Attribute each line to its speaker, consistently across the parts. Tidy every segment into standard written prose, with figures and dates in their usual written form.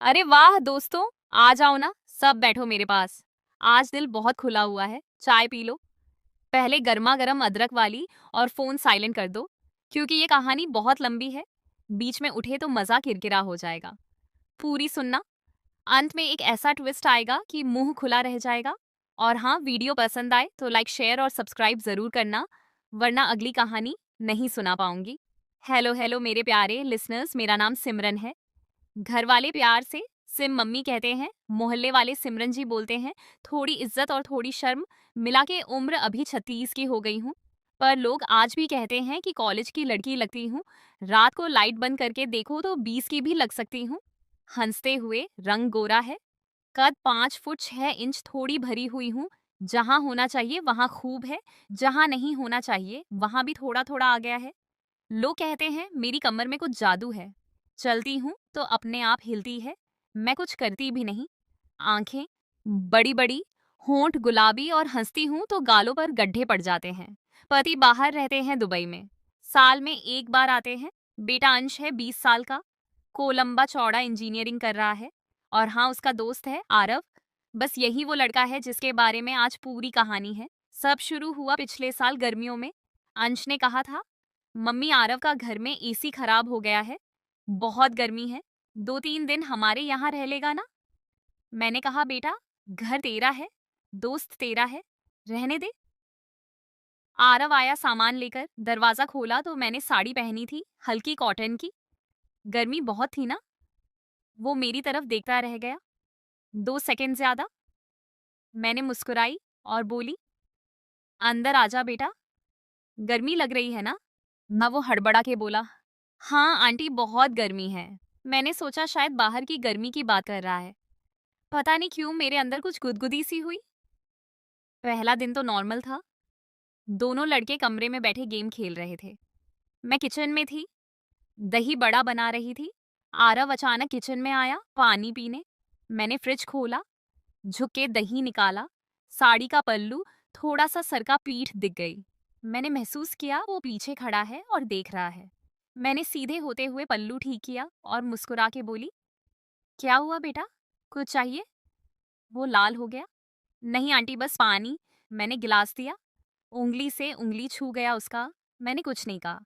Speaker 1: अरे वाह दोस्तों, आ जाओ ना। सब बैठो मेरे पास। आज दिल बहुत खुला हुआ है। चाय पी लो। पहले गर्मा गर्म अदरक वाली, और फोन साइलेंट कर दो, क्योंकि ये कहानी बहुत लंबी है। बीच में उठे तो मजा किरकिरा हो जाएगा। पूरी सुनना। अंत में एक ऐसा ट्विस्ट आएगा कि मुंह खुला रह जाएगा। और हाँ, वीडियो पसंद आए तो लाइक शेयर और सब्सक्राइब जरूर करना, वरना अगली कहानी नहीं सुना पाऊंगी। हेलो हेलो मेरे प्यारे लिसनर्स, मेरा नाम सिमरन है। घर वाले प्यार से सिम मम्मी कहते हैं, मोहल्ले वाले सिमरन जी बोलते हैं। थोड़ी इज्जत और थोड़ी शर्म मिला के उम्र अभी 36 की हो गई हूँ। पर लोग आज भी कहते हैं कि कॉलेज की लड़की लगती हूँ। रात को लाइट बंद करके देखो तो 20 की भी लग सकती हूँ। हंसते हुए रंग गोरा है। कद 5 फुट 6 इंच, थोड़ी भरी हुई हूँ। जहां होना चाहिए वहां खूब है, जहां नहीं होना चाहिए वहां भी थोड़ा थोड़ा आ गया है। लोग कहते हैं मेरी कमर में कुछ जादू है। चलती हूँ तो अपने आप हिलती है। मैं कुछ करती भी नहीं। आंखें बड़ी बड़ी, होंठ गुलाबी, और हंसती हूँ तो गालों पर गड्ढे पड़ जाते हैं। पति बाहर रहते हैं दुबई में। साल में एक बार आते हैं। बेटा अंश है 20 साल का। लंबा चौड़ा इंजीनियरिंग कर रहा है। और हाँ, उसका दोस्त है आरव। बस यही वो लड़का है जिसके बारे में आज पूरी कहानी है। सब शुरू हुआ पिछले साल गर्मियों में। अंश ने कहा था, मम्मी आरव का घर में एसी खराब हो गया है, बहुत गर्मी है, 2-3 दिन हमारे यहाँ रह लेगा ना। मैंने कहा, बेटा घर तेरा है, दोस्त तेरा है, रहने दे। आरव आया सामान लेकर। दरवाजा खोला तो मैंने साड़ी पहनी थी, हल्की कॉटन की। गर्मी बहुत थी ना। वो मेरी तरफ देखता रह गया 2 सेकंड ज्यादा। मैंने मुस्कुराई और बोली, अंदर आजा बेटा, गर्मी लग रही है ना। वो हड़बड़ा के बोला, हाँ आंटी बहुत गर्मी है। मैंने सोचा शायद बाहर की गर्मी की बात कर रहा है। पता नहीं क्यों मेरे अंदर कुछ गुदगुदी सी हुई। पहला दिन तो नॉर्मल था। दोनों लड़के कमरे में बैठे गेम खेल रहे थे। मैं किचन में थी, दही बड़ा बना रही थी। आरव अचानक किचन में आया पानी पीने। मैंने फ्रिज खोला, झुक के दही निकाला। साड़ी का पल्लू थोड़ा सा सरका, पीठ दिख गई। मैंने महसूस किया वो पीछे खड़ा है और देख रहा है। मैंने सीधे होते हुए पल्लू ठीक किया और मुस्कुरा के बोली, क्या हुआ बेटा, कुछ चाहिए। वो लाल हो गया। नहीं आंटी, बस पानी। मैंने गिलास दिया। उंगली से उंगली छू गया उसका। मैंने कुछ नहीं कहा,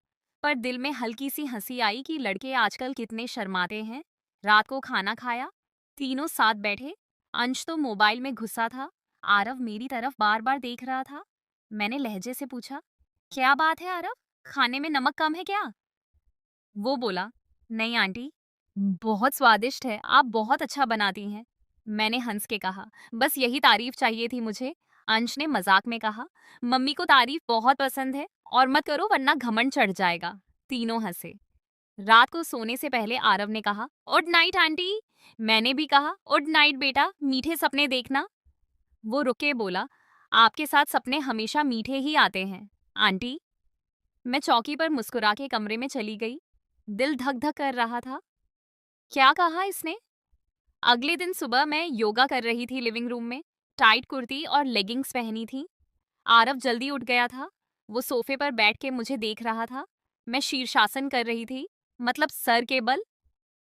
Speaker 1: पर दिल में हल्की सी हंसी आई कि लड़के आजकल कितने शर्माते हैं। रात को खाना खाया, तीनों साथ बैठे। अंश तो मोबाइल में घुसा था। आरव मेरी तरफ बार बार देख रहा था। मैंने लहजे से पूछा, क्या बात है आरव, खाने में नमक कम है क्या। वो बोला, नहीं आंटी, बहुत स्वादिष्ट है, आप बहुत अच्छा बनाती हैं। मैंने हंस के कहा, बस यही तारीफ चाहिए थी मुझे। अंश ने मजाक में कहा, मम्मी को तारीफ बहुत पसंद है, और मत करो वरना घमंड चढ़ जाएगा। तीनों हंसे। रात को सोने से पहले आरव ने कहा, गुड नाइट आंटी। मैंने भी कहा, गुड नाइट बेटा, मीठे सपने देखना। वो रुके बोला, आपके साथ सपने हमेशा मीठे ही आते हैं आंटी। मैं चौकी पर मुस्कुरा के कमरे में चली गई। दिल धक धक कर रहा था। क्या कहा इसने। अगले दिन सुबह मैं योगा कर रही थी लिविंग रूम में। टाइट कुर्ती और लेगिंग्स पहनी थी। आरव जल्दी उठ गया था। वो सोफे पर बैठ के मुझे देख रहा था। मैं शीर्षासन कर रही थी, मतलब सर के बल।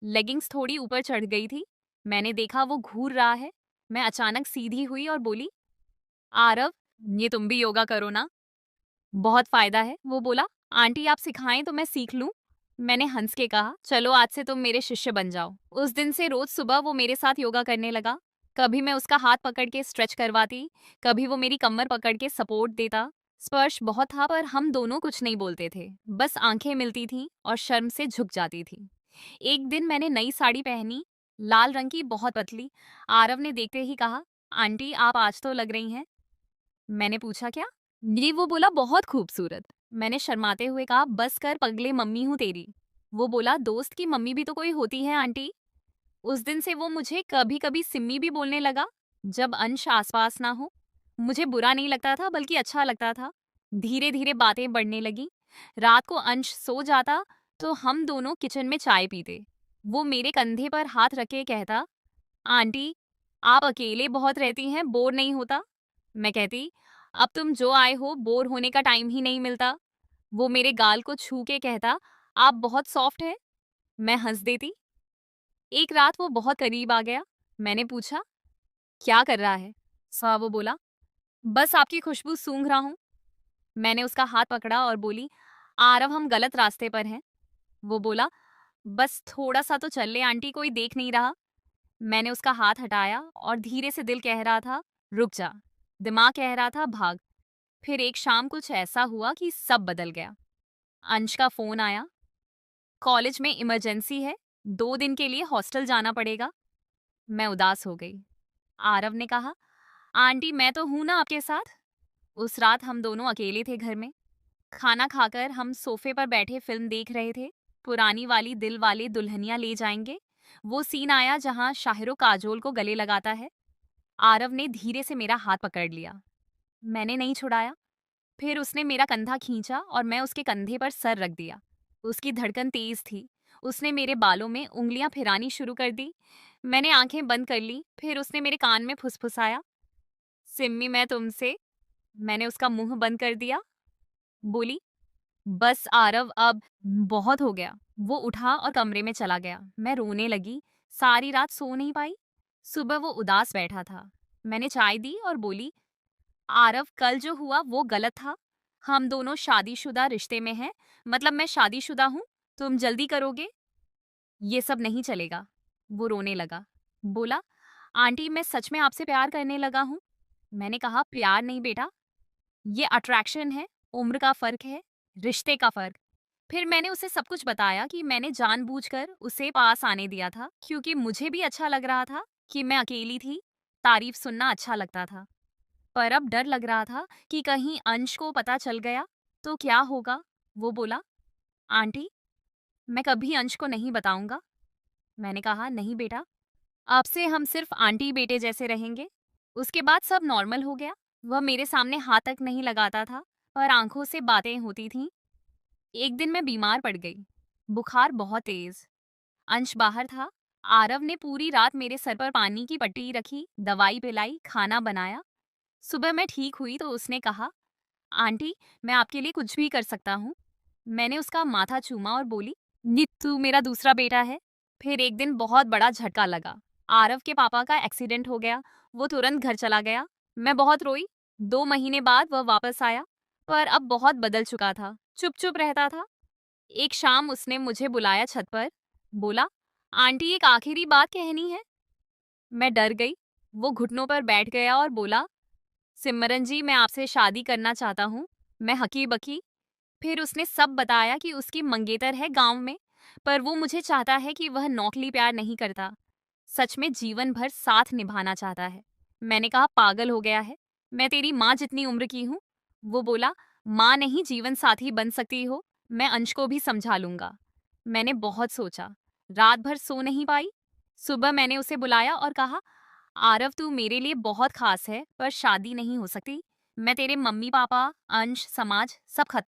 Speaker 1: लेगिंग्स थोड़ी ऊपर चढ़ गई थी। मैंने देखा वो घूर रहा है। मैं अचानक सीधी हुई और बोली, आरव, ये तुम भी योगा करो ना, बहुत फायदा है। वो बोला, आंटी आप सिखाएं तो मैं सीख लूं। मैंने हंस के कहा, चलो आज से तुम मेरे शिष्य बन जाओ। उस दिन से रोज सुबह वो मेरे साथ योगा करने लगा। कभी मैं उसका हाथ पकड़ के स्ट्रेच करवाती, कभी वो मेरी कमर पकड़ के सपोर्ट देता। स्पर्श बहुत था, पर हम दोनों कुछ नहीं बोलते थे, बस आंखें मिलती थीं और शर्म से झुक जाती थी। एक दिन मैंने नई साड़ी पहनी, लाल रंग की, बहुत पतली। आरव ने देखते ही कहा, आंटी आप आज तो लग रही हैं। मैंने पूछा, क्या। जी, वो बोला, बहुत खूबसूरत। मैंने शर्माते हुए कहा, बस कर पगले, मम्मी हूँ तेरी। वो बोला, दोस्त की मम्मी भी तो कोई होती है आंटी। उस दिन से वो मुझे कभी कभी सिम्मी भी बोलने लगा, जब अंश आसपास ना हो। मुझे बुरा नहीं लगता था, बल्कि अच्छा लगता था। धीरे धीरे बातें बढ़ने लगी। रात को अंश सो जाता तो हम दोनों किचन में चाय पीते। वो मेरे कंधे पर हाथ रखे कहता, आंटी आप अकेले बहुत रहती हैं, बोर नहीं होता। मैं कहती, अब तुम जो आए हो, बोर होने का टाइम ही नहीं मिलता। वो मेरे गाल को छू के कहता, आप बहुत सॉफ्ट है। मैं हंस देती। एक रात वो बहुत करीब आ गया। मैंने पूछा, क्या कर रहा है? वो बोला, बस आपकी खुशबू सूंघ रहा हूँ। मैंने उसका हाथ पकड़ा और बोली, आरव हम गलत रास्ते पर हैं। वो बोला, बस थोड़ा सा तो चल ले आंटी, कोई देख नहीं रहा। मैंने उसका हाथ हटाया और धीरे से दिल कह रहा था रुक जा, दिमाग कह रहा था भाग। फिर एक शाम कुछ ऐसा हुआ कि सब बदल गया। अंश का फोन आया, कॉलेज में इमरजेंसी है, 2 दिन के लिए हॉस्टल जाना पड़ेगा। मैं उदास हो गई। आरव ने कहा, आंटी मैं तो हूं ना आपके साथ। उस रात हम दोनों अकेले थे घर में। खाना खाकर हम सोफे पर बैठे फिल्म देख रहे थे, पुरानी वाली दिल वाले दुल्हनिया ले जाएंगे। वो सीन आया जहां शाहरुख काजोल को गले लगाता है। आरव ने धीरे से मेरा हाथ पकड़ लिया। मैंने नहीं छुड़ाया। फिर उसने मेरा कंधा खींचा और मैं उसके कंधे पर सर रख दिया। उसकी धड़कन तेज थी। उसने मेरे बालों में उंगलियां फिरानी शुरू कर दी। मैंने आंखें बंद कर ली। फिर उसने मेरे कान में फुसफुसाया, सिम्मी मैं तुमसे। मैंने उसका मुंह बंद कर दिया। बोली, बस आरव अब बहुत हो गया। वो उठा और कमरे में चला गया। मैं रोने लगी। सारी रात सो नहीं पाई। सुबह वो उदास बैठा था। मैंने चाय दी और बोली, आरव कल जो हुआ वो गलत था। हम दोनों शादीशुदा रिश्ते में हैं, मतलब मैं शादीशुदा हूँ। तुम जल्दी करोगे? ये सब नहीं चलेगा। वो रोने लगा। बोला, आंटी मैं सच में आपसे प्यार करने लगा हूँ। मैंने कहा, प्यार नहीं बेटा, ये अट्रैक्शन है, उम्र का फर्क है, रिश्ते का फर्क। फिर मैंने उसे सब कुछ बताया कि मैंने जानबूझकर उसे पास आने दिया था क्योंकि मुझे भी अच्छा लग रहा था कि मैं अकेली थी। तारीफ सुनना अच्छा लगता था, पर अब डर लग रहा था कि कहीं अंश को पता चल गया तो क्या होगा। वो बोला, आंटी मैं कभी अंश को नहीं बताऊंगा। मैंने कहा, नहीं बेटा, अब से हम सिर्फ आंटी बेटे जैसे रहेंगे। उसके बाद सब नॉर्मल हो गया। वह मेरे सामने हाथ तक नहीं लगाता था, पर आंखों से बातें होती थीं। एक दिन मैं बीमार पड़ गई, बुखार बहुत तेज। अंश बाहर था। आरव ने पूरी रात मेरे सर पर पानी की पट्टी रखी, दवाई पिलाई, खाना बनाया। सुबह मैं ठीक हुई तो उसने कहा, आंटी मैं आपके लिए कुछ भी कर सकता हूँ। मैंने उसका माथा चूमा और बोली, तू मेरा दूसरा बेटा है। फिर एक दिन बहुत बड़ा झटका लगा। आरव के पापा का एक्सीडेंट हो गया। वो तुरंत घर चला गया। मैं बहुत रोई। 2 महीने बाद वह वापस आया, पर अब बहुत बदल चुका था, चुप चुप रहता था। एक शाम उसने मुझे बुलाया छत पर। बोला, आंटी एक आखिरी बात कहनी है। मैं डर गई। वो घुटनों पर बैठ गया और बोला, सिमरन जी मैं आपसे शादी करना चाहता हूँ। मैं हकी बकी। फिर उसने सब बताया कि उसकी मंगेतर है गांव में, पर वो मुझे चाहता है कि वह नौकरी प्यार नहीं करता, सच में जीवन भर साथ निभाना चाहता है। मैंने कहा, पागल हो गया है, मैं तेरी माँ जितनी उम्र की हूँ। वो बोला, माँ नहीं जीवन साथी बन सकती हो, मैं अंश को भी समझा लूंगा। मैंने बहुत सोचा, रात भर सो नहीं पाई। सुबह मैंने उसे बुलाया और कहा, आरव तू मेरे लिए बहुत खास है, पर शादी नहीं हो सकती। मैं तेरे मम्मी पापा, अंश, समाज सब खत्म